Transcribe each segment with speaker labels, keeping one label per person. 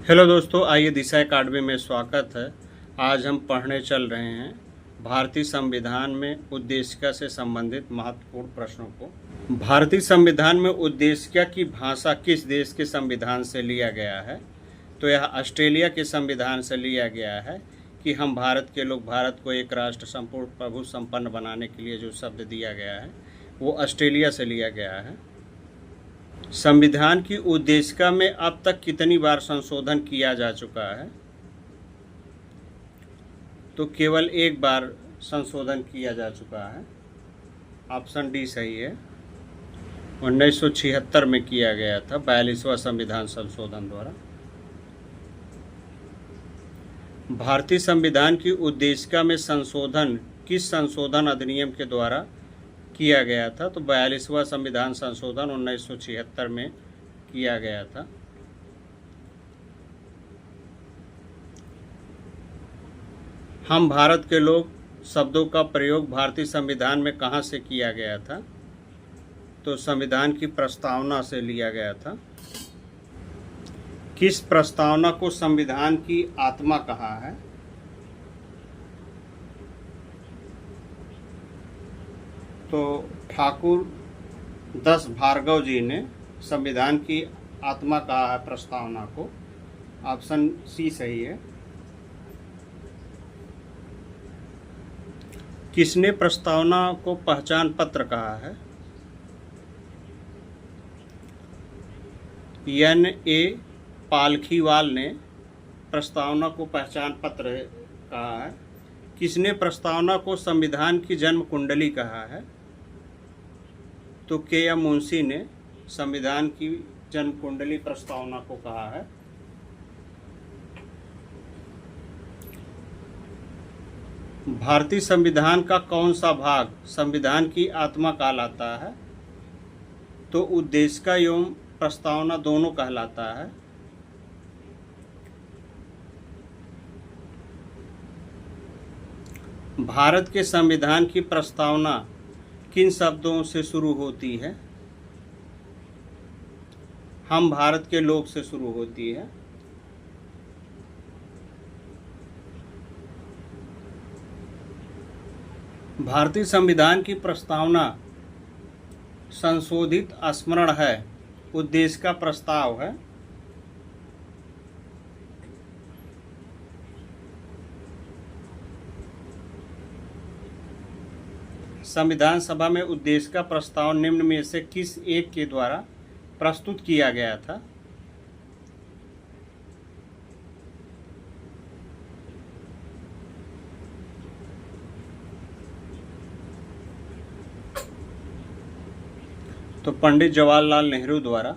Speaker 1: Hello दोस्तों, आइए दिशा अकादमी में स्वागत है। आज हम पढ़ने चल रहे हैं भारतीय संविधान में उद्देशिका से संबंधित महत्वपूर्ण प्रश्नों को। भारतीय संविधान में उद्देशिका की भाषा किस देश के संविधान से लिया गया है? तो यह ऑस्ट्रेलिया के संविधान से लिया गया है कि हम भारत के लोग भारत को एक राष्ट्र संपूर्ण प्रभु संपन्न बनाने के लिए जो शब्द दिया गया है वो ऑस्ट्रेलिया से लिया गया है। संविधान की उद्देशिका में अब तक कितनी बार संशोधन किया जा चुका है? तो केवल एक बार संशोधन किया जा चुका है। ऑप्शन डी सही है। 1976 में किया गया था 42वां संविधान संशोधन द्वारा। भारतीय संविधान की उद्देशिका में संशोधन किस संशोधन अधिनियम के द्वारा किया गया था? तो 42वां संविधान संशोधन 1976 में किया गया था। हम भारत के लोग शब्दों का प्रयोग भारतीय संविधान में कहाँ से किया गया था? तो संविधान की प्रस्तावना से लिया गया था। किस प्रस्तावना को संविधान की आत्मा कहा है? तो ठाकुर दस भार्गव जी ने संविधान की आत्मा कहा है प्रस्तावना को। ऑप्शन सी सही है। किसने प्रस्तावना को पहचान पत्र कहा है? N.A. पालखीवाल ने प्रस्तावना को पहचान पत्र कहा है। किसने प्रस्तावना को संविधान की जन्म कुंडली कहा है? तो K.M. मुंशी ने संविधान की जन्म कुंडली प्रस्तावना को कहा है। भारतीय संविधान का कौन सा भाग संविधान की आत्मा कहलाता है? तो उद्देशिका एवं प्रस्तावना दोनों कहलाता है। भारत के संविधान की प्रस्तावना किन शब्दों से शुरू होती है? हम भारत के लोग से शुरू होती है। भारतीय संविधान की प्रस्तावना संशोधित स्मरण है, उद्देश्य का प्रस्ताव है। संविधान सभा में उद्देश्य का प्रस्ताव निम्न में से किस एक के द्वारा प्रस्तुत किया गया था? तो पंडित जवाहरलाल नेहरू द्वारा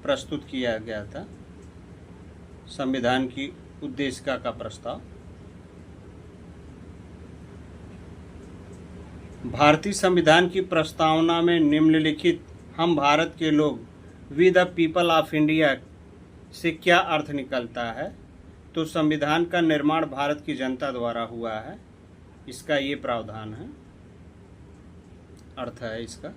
Speaker 1: प्रस्तुत किया गया था संविधान की उद्देशिका का प्रस्ताव। भारतीय संविधान की प्रस्तावना में निम्नलिखित हम भारत के लोग we the people of India से क्या अर्थ निकलता है? तो संविधान का निर्माण भारत की जनता द्वारा हुआ है, इसका ये प्रावधान है, अर्थ है इसका।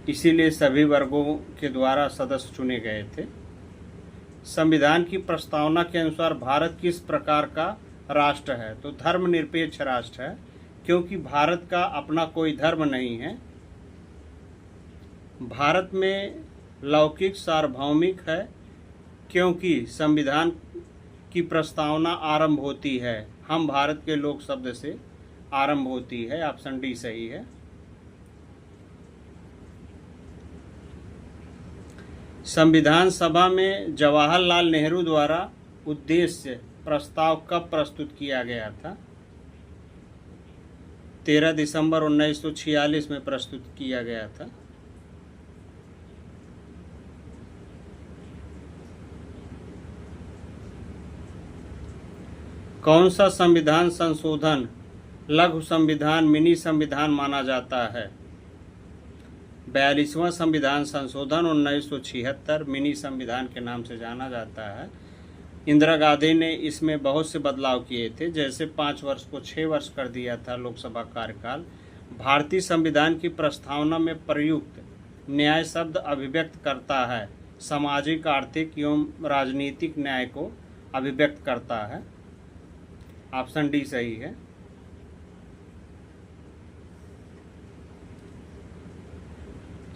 Speaker 1: इसीलिए सभी वर्गों के द्वारा सदस्य चुने गए थे। संविधान की प्रस्तावना के अनुसार भारत किस प्रकार का राष्ट्र है? तो धर्मनिरपेक्ष राष्ट्र है, क्योंकि भारत का अपना कोई धर्म नहीं है। भारत में लौकिक सार्वभौमिक है, क्योंकि संविधान की प्रस्तावना आरंभ होती है हम भारत के लोग शब्द से आरंभ होती है। ऑप्शन डी सही है। संविधान सभा में जवाहरलाल नेहरू द्वारा उद्देश्य प्रस्ताव कब प्रस्तुत किया गया था? 13 दिसंबर 1946 में प्रस्तुत किया गया था। कौन सा संविधान संशोधन लघु संविधान मिनी संविधान माना जाता है? 42वां संविधान संशोधन 1976 मिनी संविधान के नाम से जाना जाता है। इंदिरा गांधी ने इसमें बहुत से बदलाव किए थे, जैसे 5 वर्ष को 6 वर्ष कर दिया था लोकसभा कार्यकाल। भारतीय संविधान की प्रस्तावना में प्रयुक्त न्याय शब्द अभिव्यक्त करता है सामाजिक, आर्थिक एवं राजनीतिक न्याय को अभिव्यक्त करता है। ऑप्शन डी सही है।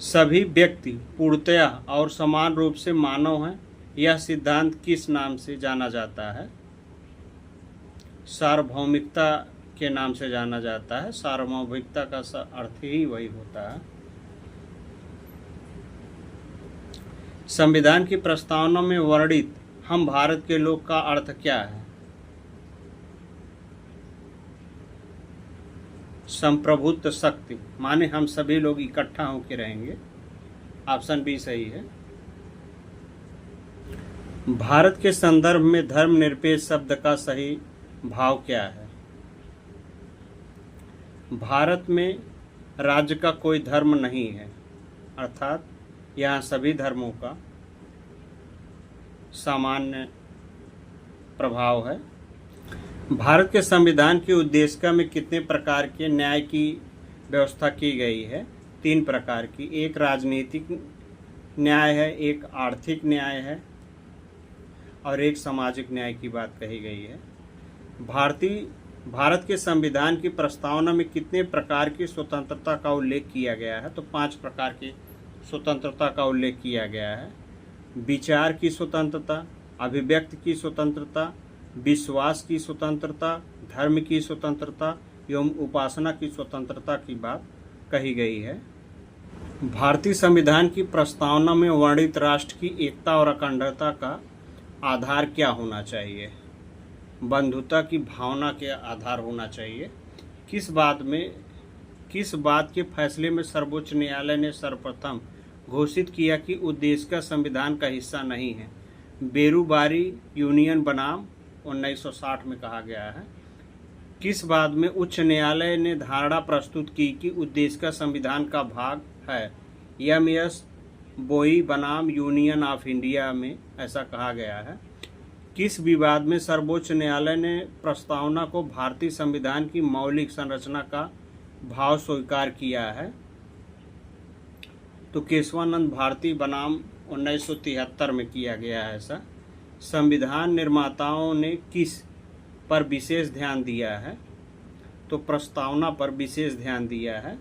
Speaker 1: सभी व्यक्ति पूर्णतया और समान रूप से मानव हैं, यह सिद्धांत किस नाम से जाना जाता है? सार्वभौमिकता के नाम से जाना जाता है। सार्वभौमिकता का अर्थ ही वही होता है। संविधान की प्रस्तावना में वर्णित हम भारत के लोग का अर्थ क्या है? संप्रभुत्व शक्ति, माने हम सभी लोग इकट्ठा होकर रहेंगे। ऑप्शन बी सही है। भारत के संदर्भ में धर्मनिरपेक्ष शब्द का सही भाव क्या है? भारत में राज्य का कोई धर्म नहीं है, अर्थात यहाँ सभी धर्मों का सामान्य प्रभाव है। भारत के संविधान की उद्देशिका में कितने प्रकार के न्याय की व्यवस्था की गई है? 3 प्रकार की। एक राजनीतिक न्याय है, एक आर्थिक न्याय है और एक सामाजिक न्याय की बात कही गई है। भारत के संविधान की प्रस्तावना में कितने प्रकार की स्वतंत्रता का उल्लेख किया गया है? तो 5 प्रकार की स्वतंत्रता का उल्लेख किया गया है। विचार की स्वतंत्रता, अभिव्यक्ति की स्वतंत्रता, विश्वास की स्वतंत्रता, धर्म की स्वतंत्रता एवं उपासना की स्वतंत्रता की बात कही गई है। भारतीय संविधान की प्रस्तावना में वर्णित राष्ट्र की एकता और अखंडता का आधार क्या होना चाहिए? बंधुता की भावना के आधार होना चाहिए। किस बात के फैसले में सर्वोच्च न्यायालय ने सर्वप्रथम घोषित किया कि उद्देशिका संविधान का हिस्सा नहीं है? बेरूबारी यूनियन बनाम 1960 में कहा गया है। किस बात में उच्च न्यायालय ने धारणा प्रस्तुत की कि उद्देशिका संविधान का भाग है? एमएस बोई बनाम यूनियन ऑफ इंडिया में ऐसा कहा गया है। किस विवाद में सर्वोच्च न्यायालय ने प्रस्तावना को भारतीय संविधान की मौलिक संरचना का भाव स्वीकार किया है? तो केशवानंद भारती बनाम 1973 में किया गया है ऐसा। संविधान निर्माताओं ने किस पर विशेष ध्यान दिया है? तो प्रस्तावना पर विशेष ध्यान दिया है।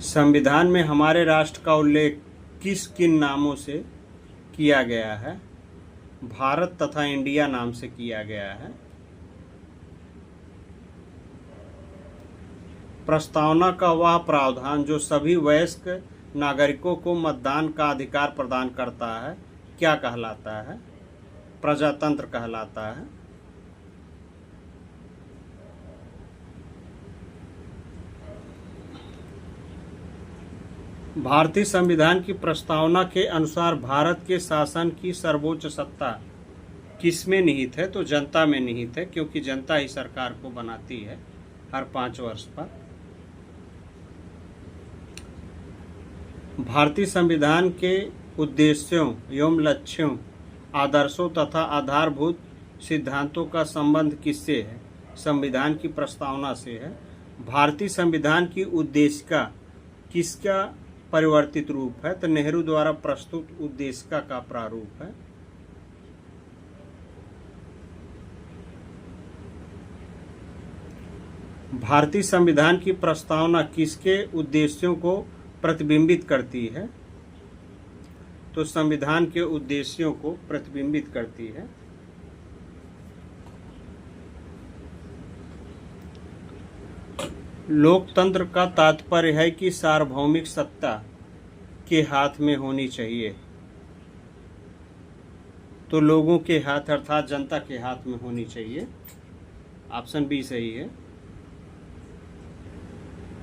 Speaker 1: संविधान में हमारे राष्ट्र का उल्लेख किन नामों से किया गया है? भारत तथा इंडिया नाम से किया गया है। प्रस्तावना का वह प्रावधान जो सभी वयस्क नागरिकों को मतदान का अधिकार प्रदान करता है क्या कहलाता है? प्रजातंत्र कहलाता है। भारतीय संविधान की प्रस्तावना के अनुसार भारत के शासन की सर्वोच्च सत्ता किसमें निहित है? तो जनता में निहित है, क्योंकि जनता ही सरकार को बनाती है हर 5 वर्ष पर। भारतीय संविधान के उद्देश्यों एवं लक्ष्यों, आदर्शों तथा आधारभूत सिद्धांतों का संबंध किससे है? संविधान की प्रस्तावना से है। भारतीय संविधान की उद्देशिका किसका परिवर्तित रूप है? तो नेहरू द्वारा प्रस्तुत उद्देशिका का प्रारूप है। भारतीय संविधान की प्रस्तावना किसके उद्देश्यों को प्रतिबिंबित करती है? तो संविधान के उद्देश्यों को प्रतिबिंबित करती है। लोकतंत्र का तात्पर्य है कि सार्वभौमिक सत्ता के हाथ में होनी चाहिए, तो लोगों के हाथ अर्थात जनता के हाथ में होनी चाहिए। ऑप्शन बी सही है।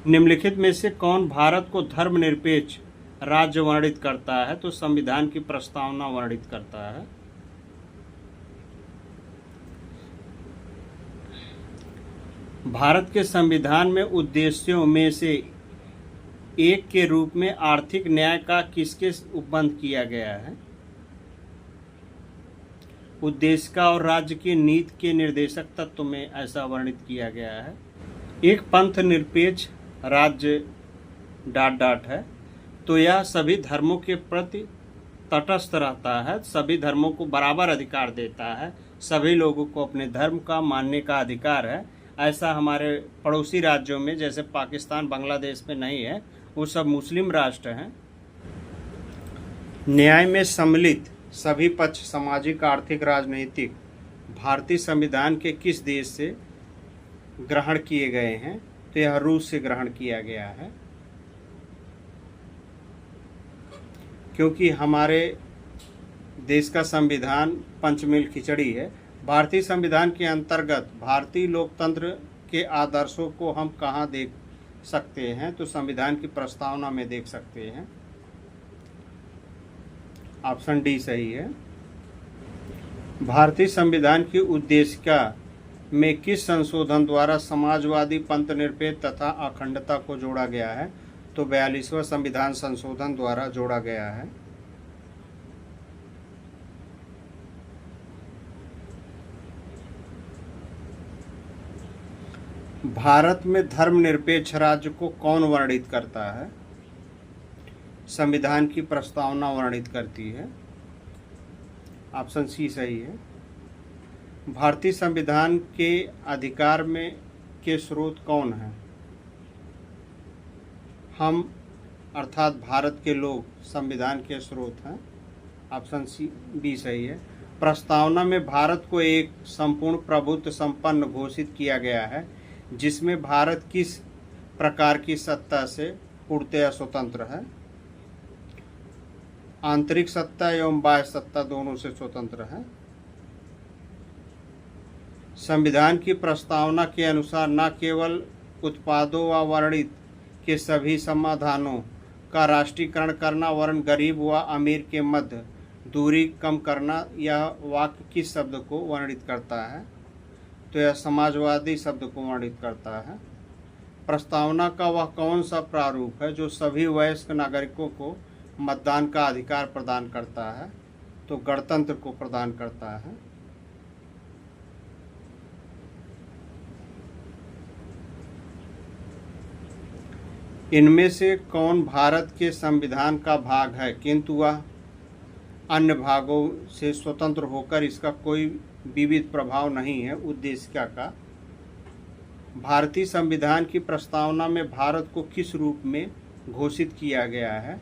Speaker 1: निम्नलिखित में से कौन भारत को धर्मनिरपेक्ष राज्य वर्णित करता है? तो संविधान की प्रस्तावना वर्णित करता है। भारत के संविधान में उद्देश्यों में से एक के रूप में आर्थिक न्याय का किसके उपबंध किया गया है? उद्देशिका और राज्य की नीति के निर्देशक तत्व में ऐसा वर्णित किया गया है। एक पंथ निरपेक्ष राज्य ... है, तो यह सभी धर्मों के प्रति तटस्थ रहता है, सभी धर्मों को बराबर अधिकार देता है, सभी लोगों को अपने धर्म का मानने का अधिकार है। ऐसा हमारे पड़ोसी राज्यों में, जैसे पाकिस्तान बांग्लादेश में नहीं है, वो सब मुस्लिम राष्ट्र हैं। न्याय में सम्मिलित सभी पक्ष सामाजिक, आर्थिक, राजनीतिक भारतीय संविधान के किस देश से ग्रहण किए गए हैं? तो यह रूस से ग्रहण किया गया है, क्योंकि हमारे देश का संविधान पंचमेल खिचड़ी है। भारतीय संविधान के अंतर्गत भारतीय लोकतंत्र के आदर्शों को हम कहाँ देख सकते हैं? तो संविधान की प्रस्तावना में देख सकते हैं। ऑप्शन डी सही है। भारतीय संविधान की उद्देशिका में किस संशोधन द्वारा समाजवादी, पंथनिरपेक्ष तथा अखंडता को जोड़ा गया है? तो 42वां संविधान संशोधन द्वारा जोड़ा गया है। भारत में धर्मनिरपेक्ष राज्य को कौन वर्णित करता है? संविधान की प्रस्तावना वर्णित करती है। ऑप्शन सी सही है। भारतीय संविधान के अधिकार में के स्रोत कौन है? हम अर्थात भारत के लोग संविधान के स्रोत हैं। ऑप्शन सी बी सही है। प्रस्तावना में भारत को एक संपूर्ण प्रभुत्व संपन्न घोषित किया गया है, जिसमें भारत किस प्रकार की सत्ता से पूर्णतया स्वतंत्र है? आंतरिक सत्ता एवं बाह्य सत्ता दोनों से स्वतंत्र है। संविधान की प्रस्तावना के अनुसार न केवल उत्पादों व वर्णित के सभी समाधानों का राष्ट्रीयकरण करना, वरन गरीब व अमीर के मध्य दूरी कम करना, यह वाक्य किस शब्द को वर्णित करता है? तो यह समाजवादी शब्द को वर्णित करता है। प्रस्तावना का वह कौन सा प्रारूप है जो सभी वयस्क नागरिकों को मतदान का अधिकार प्रदान करता है? तो गणतंत्र को प्रदान करता है। इनमें से कौन भारत के संविधान का भाग है, किंतु वह अन्य भागों से स्वतंत्र होकर इसका कोई विविध प्रभाव नहीं है? उद्देशिका का भारतीय संविधान की प्रस्तावना में भारत को किस रूप में घोषित किया गया है?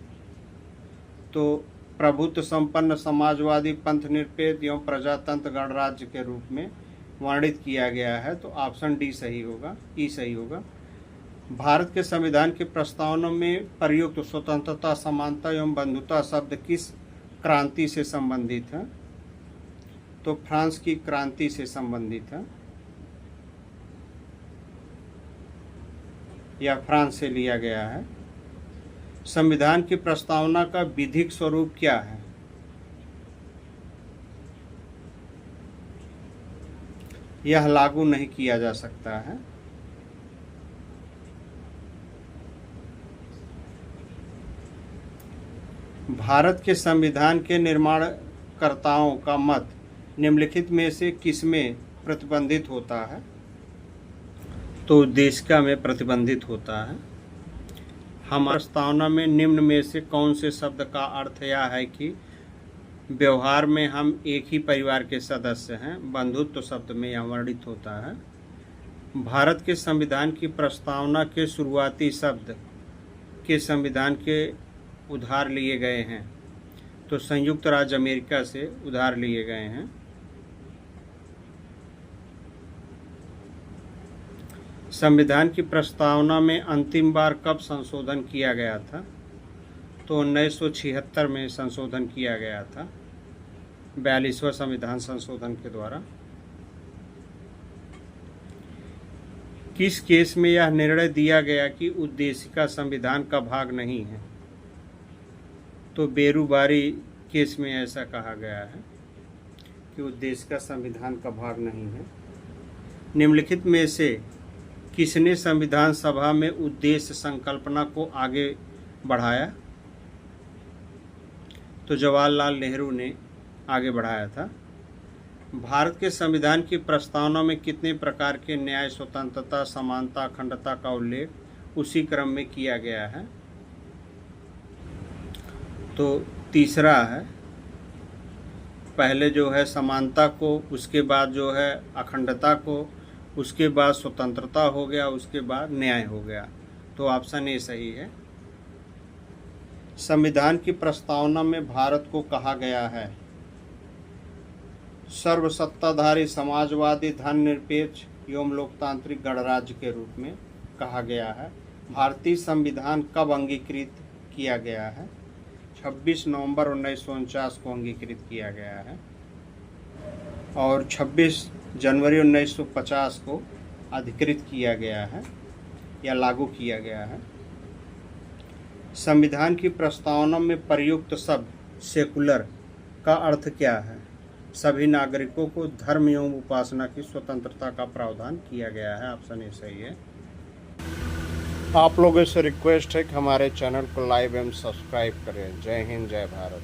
Speaker 1: तो प्रभुत्व संपन्न, समाजवादी, पंथनिरपेक्ष एवं प्रजातंत्र गणराज्य के रूप में वर्णित किया गया है। तो ऑप्शन डी सही होगा, ई सही होगा। भारत के संविधान की प्रस्तावना में प्रयुक्त स्वतंत्रता, समानता एवं बंधुता शब्द किस क्रांति से संबंधित है? तो फ्रांस की क्रांति से संबंधित है, या फ्रांस से लिया गया है। संविधान की प्रस्तावना का विधिक स्वरूप क्या है? यह लागू नहीं किया जा सकता है। भारत के संविधान के निर्माणकर्ताओं का मत निम्नलिखित में से किसमें प्रतिबंधित होता है? तो उद्देशिका में प्रतिबंधित होता है। हम प्रस्तावना में निम्न में से कौन से शब्द का अर्थ यह है कि व्यवहार में हम एक ही परिवार के सदस्य हैं? बंधुत्व शब्द में यह वर्णित होता है। भारत के संविधान की प्रस्तावना के शुरुआती शब्द के संविधान के उधार लिए गए हैं? तो संयुक्त राज्य अमेरिका से उधार लिए गए हैं। संविधान की प्रस्तावना में अंतिम बार कब संशोधन किया गया था? तो 1976 में संशोधन किया गया था, 42वां संविधान संशोधन के द्वारा। किस केस में यह निर्णय दिया गया कि उद्देशिका संविधान का भाग नहीं है? तो बेरूबारी केस में ऐसा कहा गया है कि उद्देशिका संविधान का भाग नहीं है। निम्नलिखित में से किसने संविधान सभा में उद्देश्य संकल्पना को आगे बढ़ाया? तो जवाहरलाल नेहरू ने आगे बढ़ाया था। भारत के संविधान की प्रस्तावना में कितने प्रकार के न्याय, स्वतंत्रता, समानता, अखंडता का उल्लेख उसी क्रम में किया गया है? तो तीसरा है पहले जो है समानता को, उसके बाद जो है अखंडता को, उसके बाद स्वतंत्रता हो गया, उसके बाद न्याय हो गया। तो ऑप्शन ए सही है। संविधान की प्रस्तावना में भारत को कहा गया है सर्वसत्ताधारी समाजवादी धर्मनिरपेक्ष एवं लोकतांत्रिक गणराज्य के रूप में कहा गया है। भारतीय संविधान कब अंगीकृत किया गया है? 26 नवंबर 1949 को अंगीकृत किया गया है और 26 जनवरी 1950 को अधिकृत किया गया है या लागू किया गया है। संविधान की प्रस्तावना में प्रयुक्त शब्द सेकुलर का अर्थ क्या है? सभी नागरिकों को धर्म एवं उपासना की स्वतंत्रता का प्रावधान किया गया है। ऑप्शन ए सही है। आप लोगों से रिक्वेस्ट है कि हमारे चैनल को लाइक एवं सब्सक्राइब करें। जय हिंद, जय भारत।